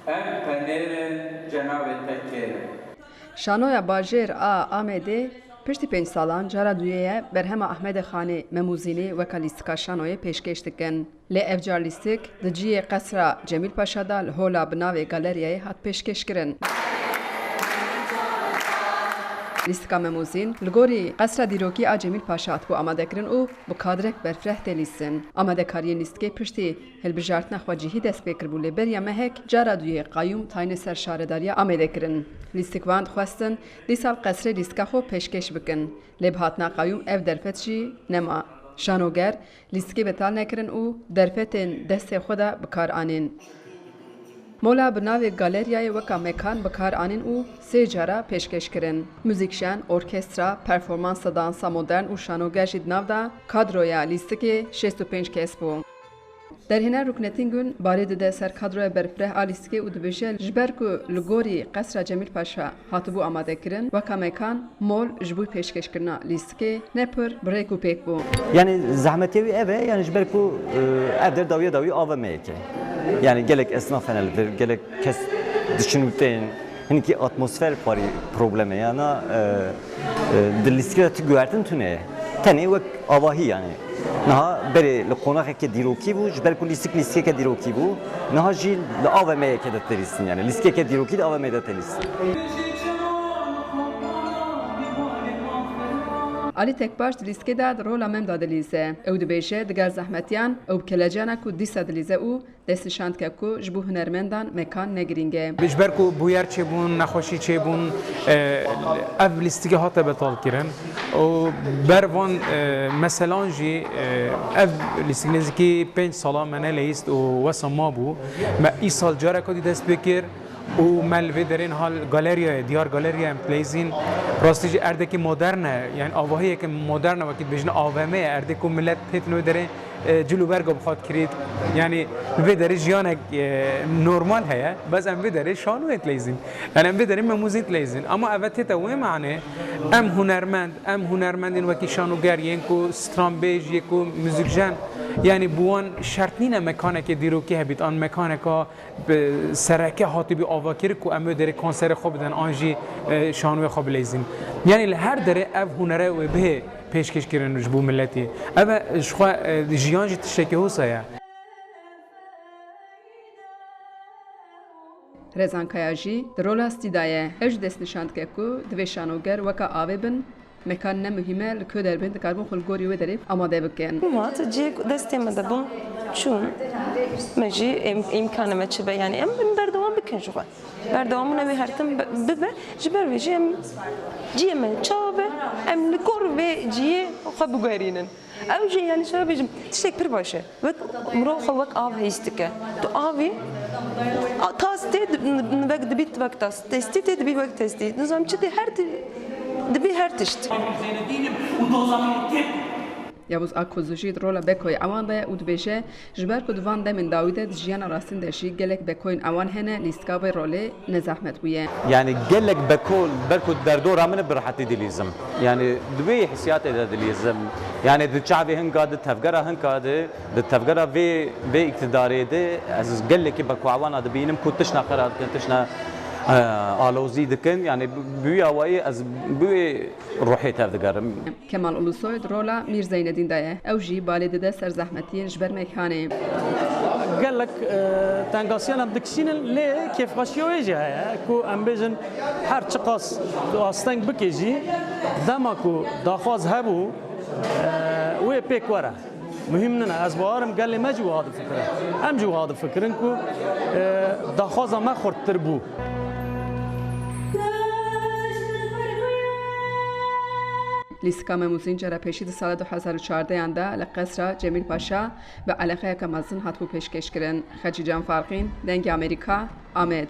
Em penerin cenab-ı tekkerin. Şanoya bajêr a Amedê piştî 5 salan cara duyêye berhema Ahmedê Xanê Memûzînê weka lîstika şanoyê pêşkêş dikin. Lê ev car lîstik di ciyê qesra Cemîl Paşa da li hola bi navê galeryayê hat pêşkêşkirin. Lîstika Memûzîn li gorî qesra dîrokî a Cemîl Paşa hatbû amadekirin û bi kadrek berfireh tê lîstin. Amadekariyên lîstikê piştî hilbijartina xwe cihî dest pê kiribû lê beriya mehek cara duyê qayûm tayînê ser şaredariya Amedê kirin. Lîstikvan dixwestin dîsal qesrê lîstika xwe pêşkêş bikin. Lê bi hatina qayûm ev derfet jî nema. Şanoger lîstikê betal nekirin û derfetên destê xwe de bikar anîn. Mola bi navê galeryayê weka mekan bikar anîn û sê cara pêşkêş kirin. Müzîkşen, orkestra, performansa dansa modern û şanoger jî di nav da kadroya lîstikê 65 kes bû. Derhêner ruknetîn gün barê dide ser kadroya berfireh a lîstikê û dibêje ji ber ku li gorî qesra Cemîl Paşa hatibû amadekirin weka mekan mol ji bo pêşkêşkirina lîstikê ne pir birêk û pêk bû. Yani zahmetê wî ev e yani ji ber ku ev der dawî ava me yeke. Yani gelek esnaf eneldir, gelek kes düşünüpteyên hinekî atmosfer parî probleme yana di lîstikê tu guhertin tune. Tenê wek avahî yani. Niha berê li qonaqekê dîrokî bû, ji ber ku lîstikeke dîrokî bû, niha jî li ava me yeke de terîstin yani. Lîstikeke dîrokî de ava me de terîstin. Ali Tekbaş di lîstikê de di rola mem da dilîze. Ew dibêje diger zehmetiyan ew bi kelejana ku dîsa dilîze û destnîşan dike ku ji bo hunermendan mekan ne girîng e. Ji ber ku bûyer çêbûn, nexweşî çêbûn, ev lîstikê hate betal kirin û ber van meselan jî ev lîstik nêzîkî 5 sala me neleyîst û wesa mabû. Me îsal careka dî dest pê kir û me li vê derên hal galeryayê, diyar galeryayê pleyzîn rastî jî erdekî modern e, yani avahiyeke modern e wekî dibêjin AVM ye, erdê ku millet têtin wê derê cilû berga bixwat kirît. Yani li vê derê jiyanek normal heye, bes em vê derê şanoyê tleyzîn. Yani em vê derê memûzîn tleyzîn. Ama ev tête wê manê em hunermendên wekî şanoger yên ku stranbêj yê ku müzîkjen yani bu wan şert nîne mekanekê dîrokî hebît an mekaneka sereke hatî bî avakir ku em wê derê konserê xwe bidin an jî şanoyê xwe bilêzîn. Yani li her derê ev hunere wê bihê pêşkêş kirin ji bo milletê. Ev ji xwe jiyan jî tiştekî hûsa ye. Rezan Kaya jî di rola stîdayê ew ji destnîşan dike ku divê şanoger weka avê bin mekan ne mühim e li ku derbin dikarbin xwe li gorî wê derê amade bikin. Mat cî destê me de bûn çûn me jî imkanê me çibe yani em berdewam bikin ji xwe. Berdewamî nevê hertim bibe ji ber vê jî em ciyê me çabe em li gor vê ciyê xwe bigerînin. Ew jî yani şöyle bêjim tiştek pir baş e. Wek mirov xwe wek av hêst dike. Tu avî tastê wek dibî wek testî tê dibî wek testî. Nizam çi dibî her tişt. Yavuz Akkuzu jî di rola bekoyê ewan de ye û dibêje ji ber ku di van demên dawî de di jiyana rastîn de jî gelek bekoyên ewan hene lîstika wê rolê nezehmet bûye. Yani gelek bekol berku derdora min bi rahatî dilîzim. Yani divê hissiyatê de dilîzim. Yani di çavê hinka di tevgera hinka di tevgera vê iktidarê de ez gelekî beku ewana dibînim ku tişna qera dikin tişna alozî dikin yani büyü awayê ez büyü ruhê tev digerim. Kemal Ulusoy di rola Mîr Zeynedîn de ye. Ew jî balê dide ser zehmetiyên ji ber mekanê. Gelek tengasyan em dikişînin lê kêfxweşiya wê jî heye ku em bêjin her çi qas tu asteng bike jî dema ku daxwaz hebû wê pêk were. Mühim nine ez bawarim gelê me jî wiha difikirin. Em jî wiha difikirin ku daxwaza me xurttir bû. Lîstika Memûzîn cara pêşî di sala 2014 de li qesra Cemîl Paşa bi eleqeyeke mezin hatbû pêşkêşkirin. Xecî Can Farqîn, Dengê Amerîka, Amed.